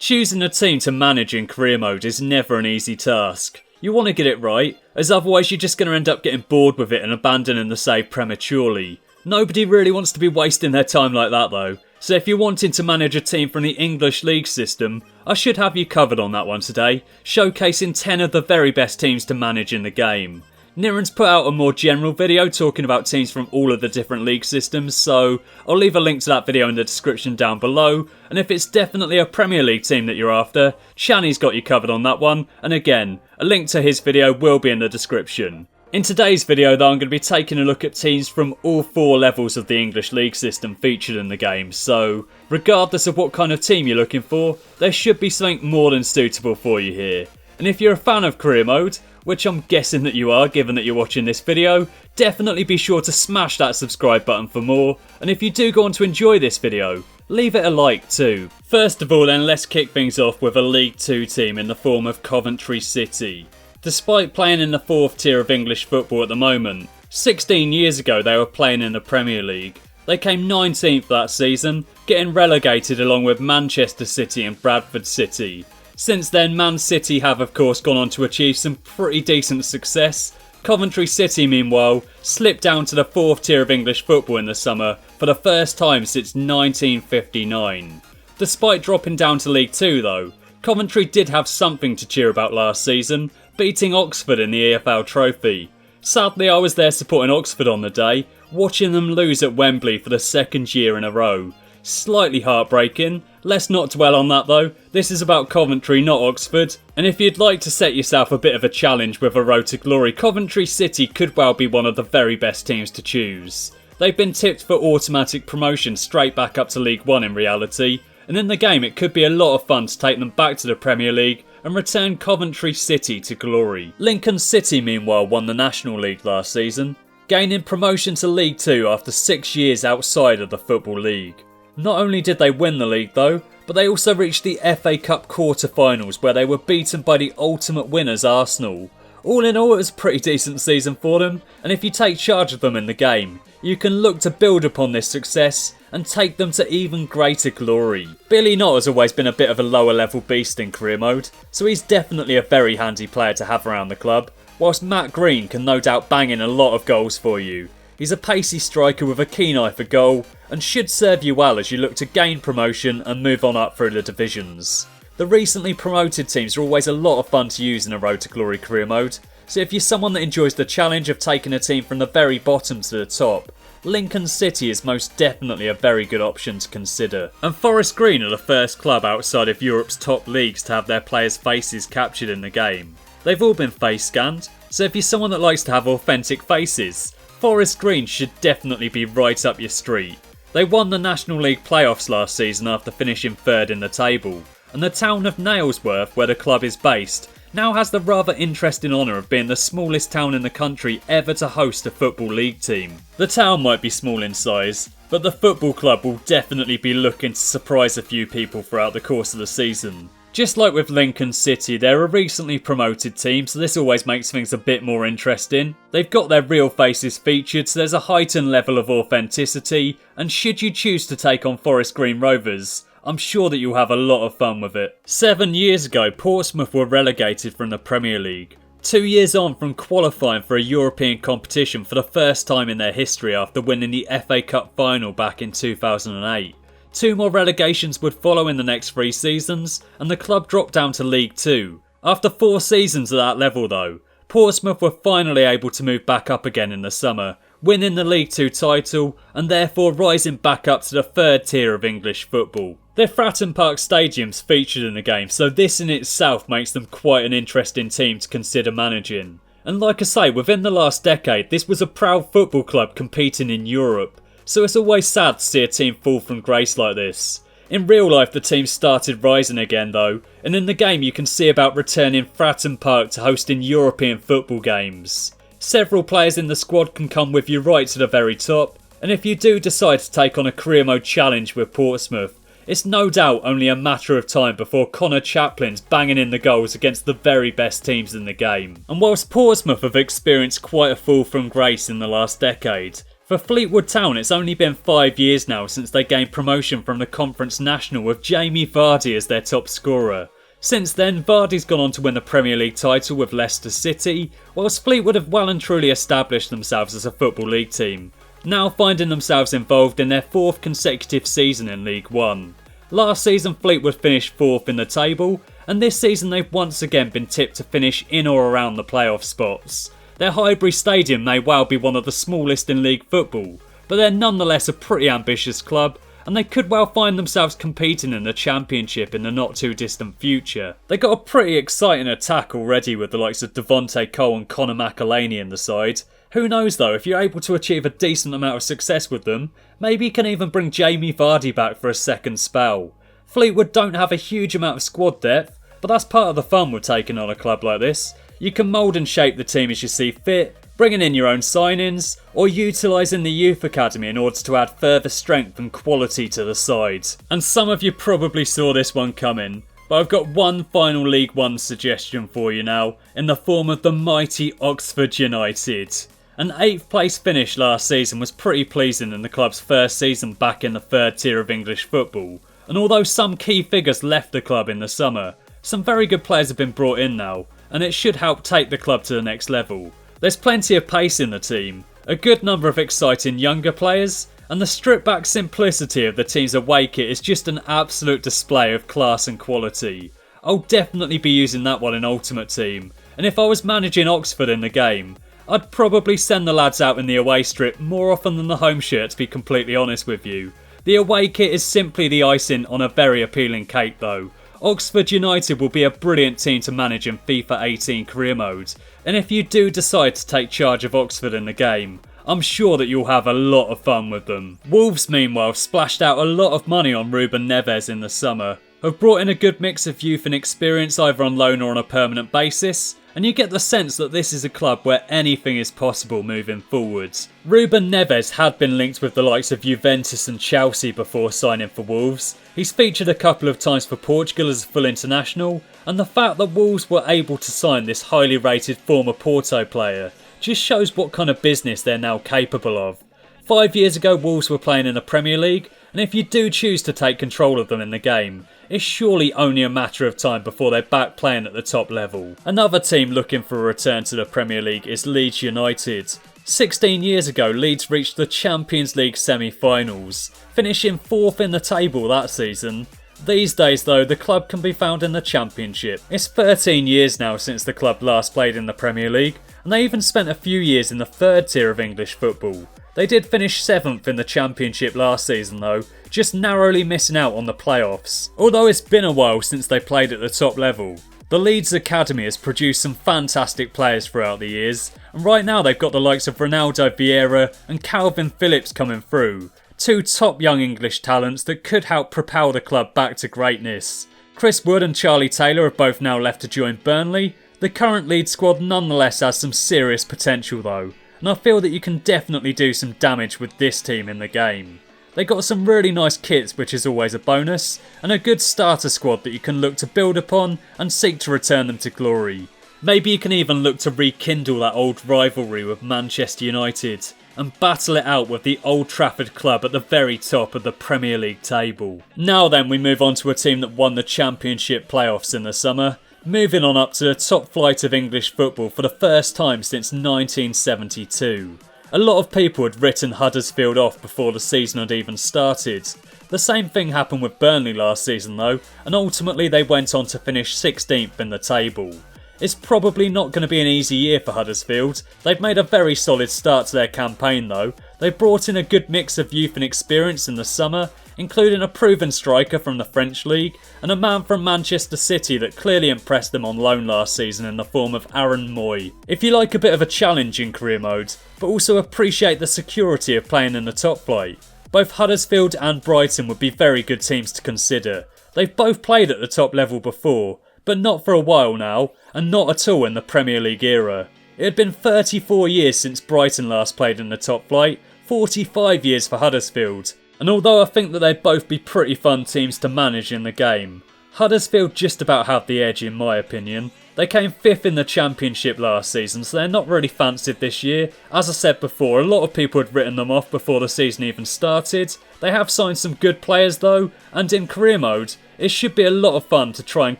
Choosing a team to manage in career mode is never an easy task. You want to get it right, as otherwise you're just going to end up getting bored with it and abandoning the save prematurely. Nobody really wants to be wasting their time like that though, so if you're wanting to manage a team from the English League system, I should have you covered on that one today, showcasing 10 of the very best teams to manage in the game. Niren's put out a more general video talking about teams from all of the different league systems, so I'll leave a link to that video in the description down below, and if it's definitely a Premier League team that you're after, Shani's got you covered on that one, and again, a link to his video will be in the description. In today's video though, I'm going to be taking a look at teams from all 4 levels of the English League system featured in the game, so regardless of what kind of team you're looking for, there should be something more than suitable for you here. And if you're a fan of career mode, which I'm guessing that you are given that you're watching this video, definitely be sure to smash that subscribe button for more, and if you do go on to enjoy this video, leave it a like too. First of all then, let's kick things off with a League 2 team in the form of Coventry City. Despite playing in the 4th tier of English football at the moment, 16 years ago they were playing in the Premier League. They came 19th that season, getting relegated along with Manchester City and Bradford City. Since then, Man City have of course gone on to achieve some pretty decent success. Coventry City meanwhile slipped down to the 4th tier of English football in the summer for the first time since 1959. Despite dropping down to League 2 though, Coventry did have something to cheer about last season, beating Oxford in the EFL Trophy. Sadly I was there supporting Oxford on the day, watching them lose at Wembley for the 2nd year in a row. Slightly heartbreaking. Let's not dwell on that though, this is about Coventry not Oxford, and if you'd like to set yourself a bit of a challenge with a road to glory, Coventry City could well be one of the very best teams to choose. They've been tipped for automatic promotion straight back up to League 1 in reality, and in the game it could be a lot of fun to take them back to the Premier League and return Coventry City to glory. Lincoln City meanwhile won the National League last season, gaining promotion to League 2 after 6 years outside of the Football League. Not only did they win the league though, but they also reached the FA Cup quarter-finals where they were beaten by the ultimate winners Arsenal. All in all, it was a pretty decent season for them, and if you take charge of them in the game, you can look to build upon this success and take them to even greater glory. Billy Knott has always been a bit of a lower level beast in career mode, so he's definitely a very handy player to have around the club, whilst Matt Green can no doubt bang in a lot of goals for you. He's a pacey striker with a keen eye for goal and should serve you well as you look to gain promotion and move on up through the divisions. The recently promoted teams are always a lot of fun to use in a Road to Glory career mode, so if you're someone that enjoys the challenge of taking a team from the very bottom to the top, Lincoln City is most definitely a very good option to consider. And Forest Green are the first club outside of Europe's top leagues to have their players' faces captured in the game. They've all been face scanned, so if you're someone that likes to have authentic faces, Forest Green should definitely be right up your street. They won the National League playoffs last season after finishing 3rd in the table, and the town of Nailsworth, where the club is based, now has the rather interesting honour of being the smallest town in the country ever to host a Football League team. The town might be small in size, but the football club will definitely be looking to surprise a few people throughout the course of the season. Just like with Lincoln City, they're a recently promoted team, so this always makes things a bit more interesting. They've got their real faces featured, so there's a heightened level of authenticity, and should you choose to take on Forest Green Rovers, I'm sure that you'll have a lot of fun with it. 7 years ago, Portsmouth were relegated from the Premier League. 2 years on from qualifying for a European competition for the first time in their history after winning the FA Cup final back in 2008. 2 more relegations would follow in the next 3 seasons, and the club dropped down to League 2. After 4 seasons at that level though, Portsmouth were finally able to move back up again in the summer, winning the League 2 title and therefore rising back up to the 3rd tier of English football. Their Fratton Park Stadium's featured in the game, so this in itself makes them quite an interesting team to consider managing. And like I say, within the last decade, this was a proud football club competing in Europe. So it's always sad to see a team fall from grace like this. In real life the team started rising again though, and in the game you can see about returning Fratton Park to hosting European football games. Several players in the squad can come with you right to the very top, and if you do decide to take on a career mode challenge with Portsmouth, it's no doubt only a matter of time before Connor Chaplin's banging in the goals against the very best teams in the game. And whilst Portsmouth have experienced quite a fall from grace in the last decade, For Fleetwood Town, it's only been 5 years now since they gained promotion from the Conference National with Jamie Vardy as their top scorer. Since then, Vardy's gone on to win the Premier League title with Leicester City, whilst Fleetwood have well and truly established themselves as a Football League team, now finding themselves involved in their 4th consecutive season in League One. Last season, Fleetwood finished 4th in the table, and this season they've once again been tipped to finish in or around the playoff spots. Their Highbury Stadium may well be one of the smallest in league football, but they're nonetheless a pretty ambitious club, and they could well find themselves competing in the Championship in the not too distant future. They got a pretty exciting attack already with the likes of Devonte Cole and Conor McAleny in the side. Who knows though, if you're able to achieve a decent amount of success with them, maybe you can even bring Jamie Vardy back for a second spell. Fleetwood don't have a huge amount of squad depth, but that's part of the fun with taking on a club like this. You can mould and shape the team as you see fit, bringing in your own signings, or utilising the youth academy in order to add further strength and quality to the side. And some of you probably saw this one coming, but I've got one final League One suggestion for you now, in the form of the mighty Oxford United. An 8th place finish last season was pretty pleasing in the club's first season back in the 3rd tier of English football, and although some key figures left the club in the summer, some very good players have been brought in now, and it should help take the club to the next level. There's plenty of pace in the team, a good number of exciting younger players, and the stripped back simplicity of the team's away kit is just an absolute display of class and quality. I'll definitely be using that one in Ultimate Team, and if I was managing Oxford in the game, I'd probably send the lads out in the away strip more often than the home shirt, to be completely honest with you. The away kit is simply the icing on a very appealing cake though. Oxford United will be a brilliant team to manage in FIFA 18 career mode, and if you do decide to take charge of Oxford in the game, I'm sure that you'll have a lot of fun with them. Wolves meanwhile splashed out a lot of money on Ruben Neves in the summer, have brought in a good mix of youth and experience either on loan or on a permanent basis, and you get the sense that this is a club where anything is possible moving forwards. Ruben Neves had been linked with the likes of Juventus and Chelsea before signing for Wolves. He's featured a couple of times for Portugal as a full international, and the fact that Wolves were able to sign this highly rated former Porto player just shows what kind of business they're now capable of. 5 years ago Wolves were playing in the Premier League, and if you do choose to take control of them in the game, it's surely only a matter of time before they're back playing at the top level. Another team looking for a return to the Premier League is Leeds United. 16 years ago, Leeds reached the Champions League semi-finals, finishing 4th in the table that season. These days though, the club can be found in the Championship. It's 13 years now since the club last played in the Premier League, and they even spent a few years in the 3rd tier of English football. They did finish 7th in the Championship last season though, just narrowly missing out on the playoffs. Although it's been a while since they played at the top level, the Leeds Academy has produced some fantastic players throughout the years, and right now they've got the likes of Ronaldo Vieira and Calvin Phillips coming through, 2 top young English talents that could help propel the club back to greatness. Chris Wood and Charlie Taylor have both now left to join Burnley. The current Leeds squad nonetheless has some serious potential though, and I feel that you can definitely do some damage with this team in the game. They got some really nice kits, which is always a bonus, and a good starter squad that you can look to build upon and seek to return them to glory. Maybe you can even look to rekindle that old rivalry with Manchester United and battle it out with the Old Trafford club at the very top of the Premier League table. Now then, we move on to a team that won the Championship playoffs in the summer, moving on up to the top flight of English football for the first time since 1972. A lot of people had written Huddersfield off before the season had even started. The same thing happened with Burnley last season though, and ultimately they went on to finish 16th in the table. It's probably not going to be an easy year for Huddersfield. They've made a very solid start to their campaign though. They brought in a good mix of youth and experience in the summer, including a proven striker from the French League and a man from Manchester City that clearly impressed them on loan last season in the form of Aaron Moy. If you like a bit of a challenge in career mode, but also appreciate the security of playing in the top flight, both Huddersfield and Brighton would be very good teams to consider. They've both played at the top level before, but not for a while now, and not at all in the Premier League era. It had been 34 years since Brighton last played in the top flight, 45 years for Huddersfield, and although I think that they'd both be pretty fun teams to manage in the game, Huddersfield just about have the edge in my opinion. They came 5th in the Championship last season, so they're not really fancied this year. As I said before, a lot of people had written them off before the season even started. They have signed some good players though, and in career mode, it should be a lot of fun to try and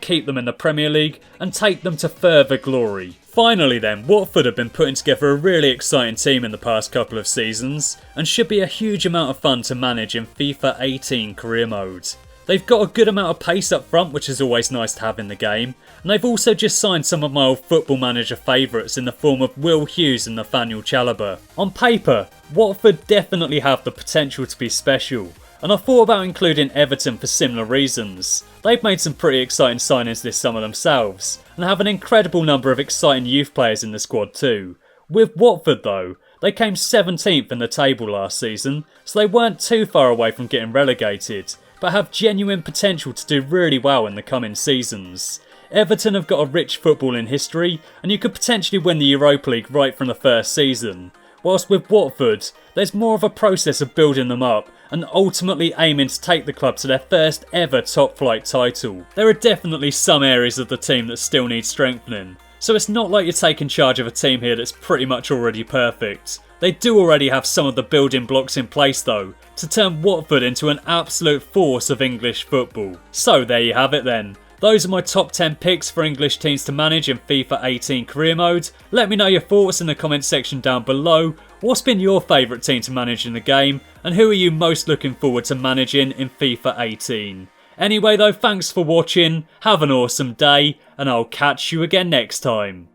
keep them in the Premier League and take them to further glory. Finally then, Watford have been putting together a really exciting team in the past couple of seasons, and should be a huge amount of fun to manage in FIFA 18 career mode. They've got a good amount of pace up front, which is always nice to have in the game, and they've also just signed some of my old Football Manager favourites in the form of Will Hughes and Nathaniel Chalobah. On paper, Watford definitely have the potential to be special, and I thought about including Everton for similar reasons. They've made some pretty exciting signings this summer themselves, and have an incredible number of exciting youth players in the squad too. With Watford though, they came 17th in the table last season, so they weren't too far away from getting relegated, but have genuine potential to do really well in the coming seasons. Everton have got a rich footballing history, and you could potentially win the Europa League right from the first season. Whilst with Watford, there's more of a process of building them up and ultimately aiming to take the club to their first ever top flight title. There are definitely some areas of the team that still need strengthening, so it's not like you're taking charge of a team here that's pretty much already perfect. They do already have some of the building blocks in place though, to turn Watford into an absolute force of English football. So there you have it then. Those are my top 10 picks for English teams to manage in FIFA 18 career mode. Let me know your thoughts in the comment section down below. What's been your favourite team to manage in the game, and who are you most looking forward to managing in FIFA 18? Anyway though, thanks for watching, have an awesome day, and I'll catch you again next time.